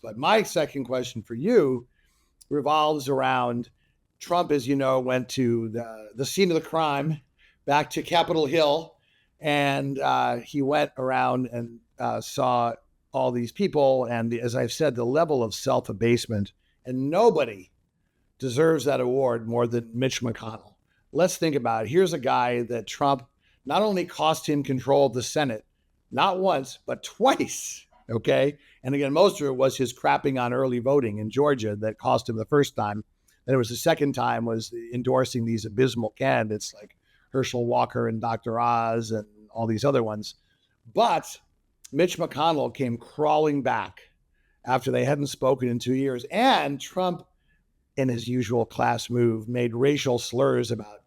But my second question for you revolves around Trump, as you know, went to the scene of the crime, back to Capitol Hill, and he went around and saw all these people. And as I've said, the level of self-abasement, and nobody deserves that award more than Mitch McConnell. Let's think about it. Here's a guy that Trump not only cost him control of the Senate, not once, but twice. Okay. And again, most of it was his crapping on early voting in Georgia that cost him the first time. Then it was the second time was endorsing these abysmal candidates like Herschel Walker and Dr. Oz and all these other ones. But Mitch McConnell came crawling back after they hadn't spoken in 2 years. And Trump, in his usual class move, made racial slurs about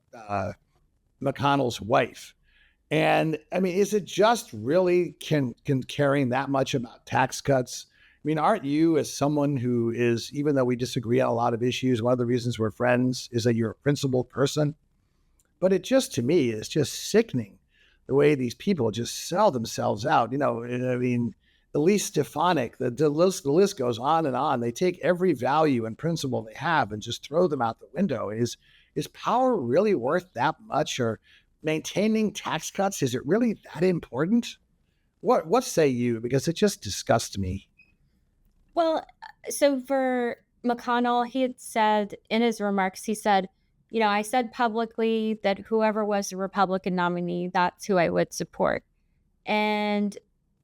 McConnell's wife. And I mean, is it just really can caring that much about tax cuts? I mean, aren't you, as someone who is, even though we disagree on a lot of issues, one of the reasons we're friends is that you're a principled person? But it just, to me, is just sickening the way these people just sell themselves out. You know, I mean, Elise Stefanik, the list goes on and on. They take every value and principle they have and just throw them out the window. Is power really worth that much? Or maintaining tax cuts, is it really that important? What say you? Because it just disgusts me. Well, so for McConnell, he had said in his remarks, he said, you know, I said publicly that whoever was the Republican nominee, that's who I would support. And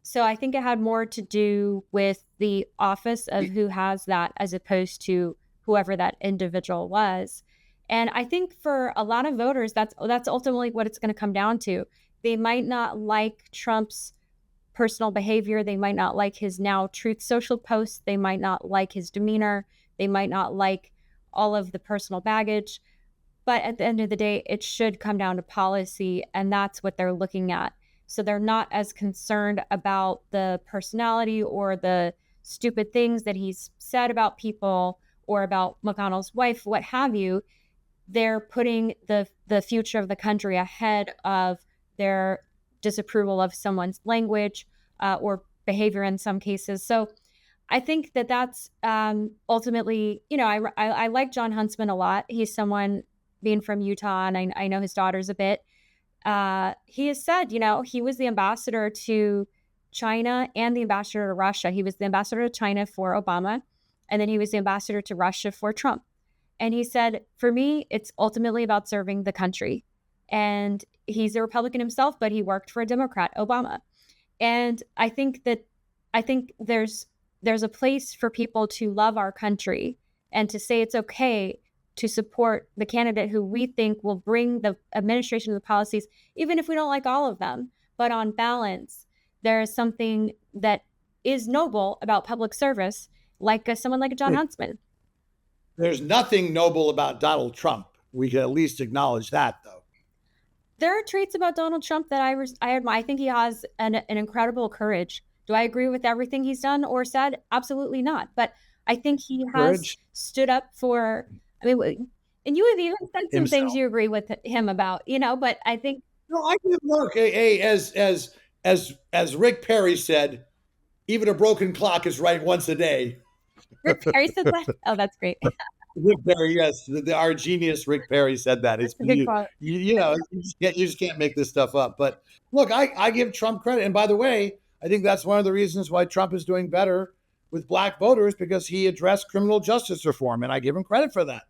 so I think it had more to do with the office of who has that as opposed to whoever that individual was. And I think for a lot of voters, that's ultimately what it's going to come down to. They might not like Trump's personal behavior. They might not like his now Truth Social posts. They might not like his demeanor. They might not like all of the personal baggage. But at the end of the day, it should come down to policy, and that's what they're looking at. So they're not as concerned about the personality or the stupid things that he's said about people or about McConnell's wife, what have you. They're putting the future of the country ahead of their disapproval of someone's language or behavior in some cases. So I think that that's ultimately, you know, I like John Huntsman a lot. He's someone, being from Utah, and I know his daughters a bit. He has said, you know, he was the ambassador to China and the ambassador to Russia. He was the ambassador to China for Obama, and then he was the ambassador to Russia for Trump. And he said, for me, it's ultimately about serving the country. And he's a Republican himself, but he worked for a Democrat, Obama. And I think there's a place for people to love our country and to say it's okay to support the candidate who we think will bring the administration of the policies, even if we don't like all of them. But on balance, there is something that is noble about public service, like someone like John Huntsman. There's nothing noble about Donald Trump. We can at least acknowledge that, though. There are traits about Donald Trump that I admire. I think he has an incredible courage. Do I agree with everything he's done or said? Absolutely not. But I think he has stood up for, I mean, and you have even said some things you agree with him about, you know, but I think. No, I can look. Hey, as Rick Perry said, even a broken clock is right once a day. Rick Perry said that? Oh, that's great. Rick Perry, yes. Our genius Rick Perry said that. It's you know, you just can't make this stuff up. But look, I give Trump credit. And by the way, I think that's one of the reasons why Trump is doing better with black voters, because he addressed criminal justice reform. And I give him credit for that.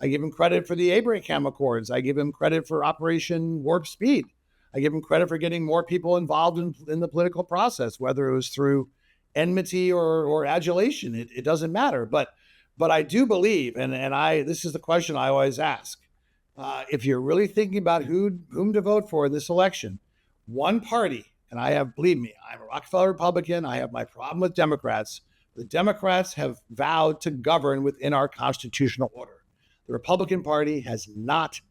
I give him credit for the Abraham Accords. I give him credit for Operation Warp Speed. I give him credit for getting more people involved in the political process, whether it was through enmity or adulation. It doesn't matter. But I do believe, and this is the question I always ask, if you're really thinking about whom to vote for in this election, one party, and believe me, I'm a Rockefeller Republican. I have my problem with Democrats. The Democrats have vowed to govern within our constitutional order. The Republican Party has not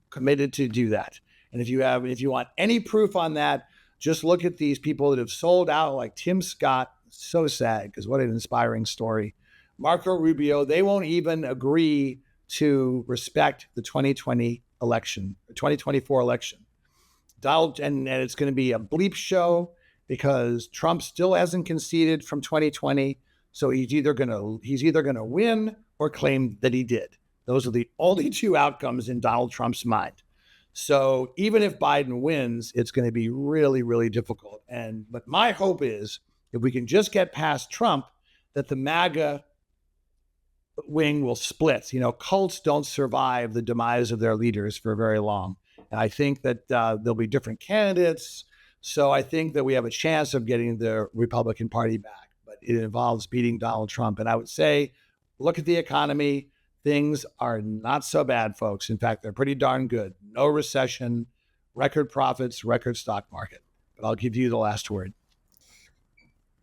committed to do that. And if you want any proof on that, just look at these people that have sold out, like Tim Scott. So sad, because what an inspiring story. Marco Rubio, they won't even agree to respect the 2020 election, the 2024 election. Donald, and it's going to be a bleep show because Trump still hasn't conceded from 2020. So he's either gonna win or claim that he did. Those are the only two outcomes in Donald Trump's mind. So even if Biden wins, it's going to be really, really difficult. But my hope is if we can just get past Trump, that the MAGA wing will split. Cults don't survive the demise of their leaders for very long. And I think that there'll be different candidates. So I think that we have a chance of getting the Republican Party back, but it involves beating Donald Trump. And I would say, look at the economy. Things are not so bad, folks. In fact, they're pretty darn good. No recession, record profits, record stock market. But I'll give you the last word.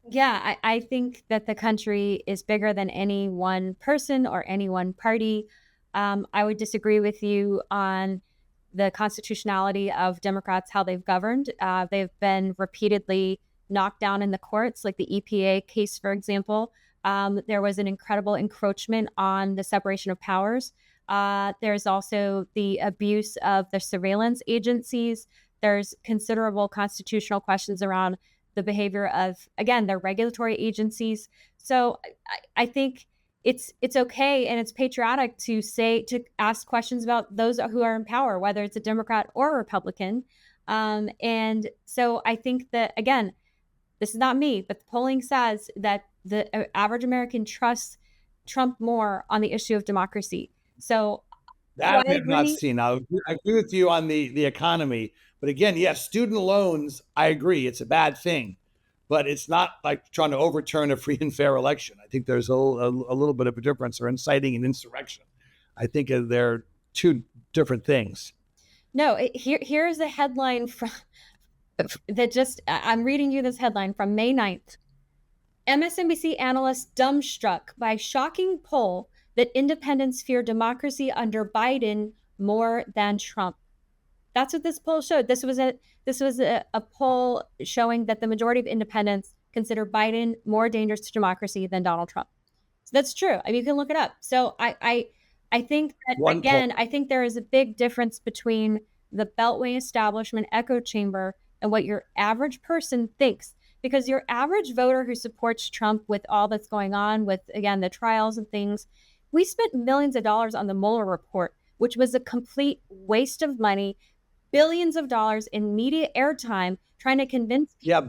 Yeah, I think that the country is bigger than any one person or any one party. I would disagree with you on the constitutionality of Democrats, how they've governed. They've been repeatedly knocked down in the courts, like the EPA case, for example. There was an incredible encroachment on the separation of powers. There's also the abuse of the surveillance agencies. There's considerable constitutional questions around the behavior of, again, their regulatory agencies. So I think it's okay and it's patriotic to ask questions about those who are in power, whether it's a Democrat or a Republican. And so I think that, again, this is not me, but the polling says that the average American trusts Trump more on the issue of democracy. So That I have not seen. I agree with you on the economy. But again, yes, student loans, I agree, it's a bad thing. But it's not like trying to overturn a free and fair election. I think there's a little bit of a difference, or inciting an insurrection. I think they're two different things. No, here's a headline from I'm reading you this headline from May 9th. MSNBC analysts dumbstruck by shocking poll that independents fear democracy under Biden more than Trump. That's what this poll showed. This was a poll showing that the majority of independents consider Biden more dangerous to democracy than Donald Trump. So that's true. I mean, you can look it up. So I think that, I think there is a big difference between the Beltway establishment echo chamber and what your average person thinks. Because your average voter who supports Trump with all that's going on with, again, the trials and things, we spent millions of dollars on the Mueller report, which was a complete waste of money, billions of dollars in media airtime trying to convince people. Yeah,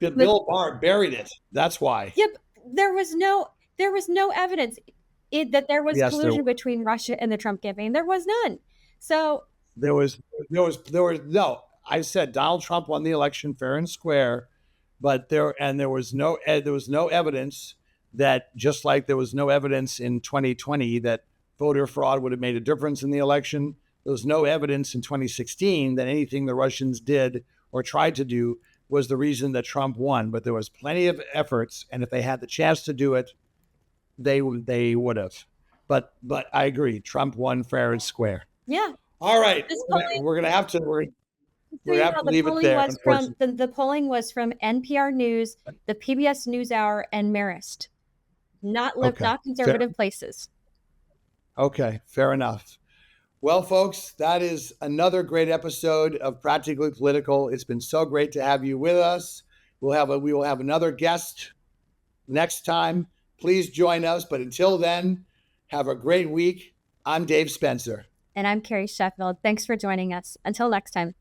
Bill Barr buried it. That's why. Yep, there was no evidence that there was collusion between Russia and the Trump campaign. There was none. So there was no. I said Donald Trump won the election fair and square, but there was no evidence that, just like there was no evidence in 2020 that voter fraud would have made a difference in the election. There was no evidence in 2016 that anything the Russians did or tried to do was the reason that Trump won. But there was plenty of efforts, and if they had the chance to do it, they would have. But I agree, Trump won fair and square. Yeah. All right, we're gonna have to leave it there. The polling was from NPR News, the PBS NewsHour, and Marist. Not conservative places. Okay, fair enough. Well, folks, that is another great episode of Practically Political. It's been so great to have you with us. We will have another guest next time. Please join us. But until then, have a great week. I'm Dave Spencer. And I'm Carrie Sheffield. Thanks for joining us. Until next time.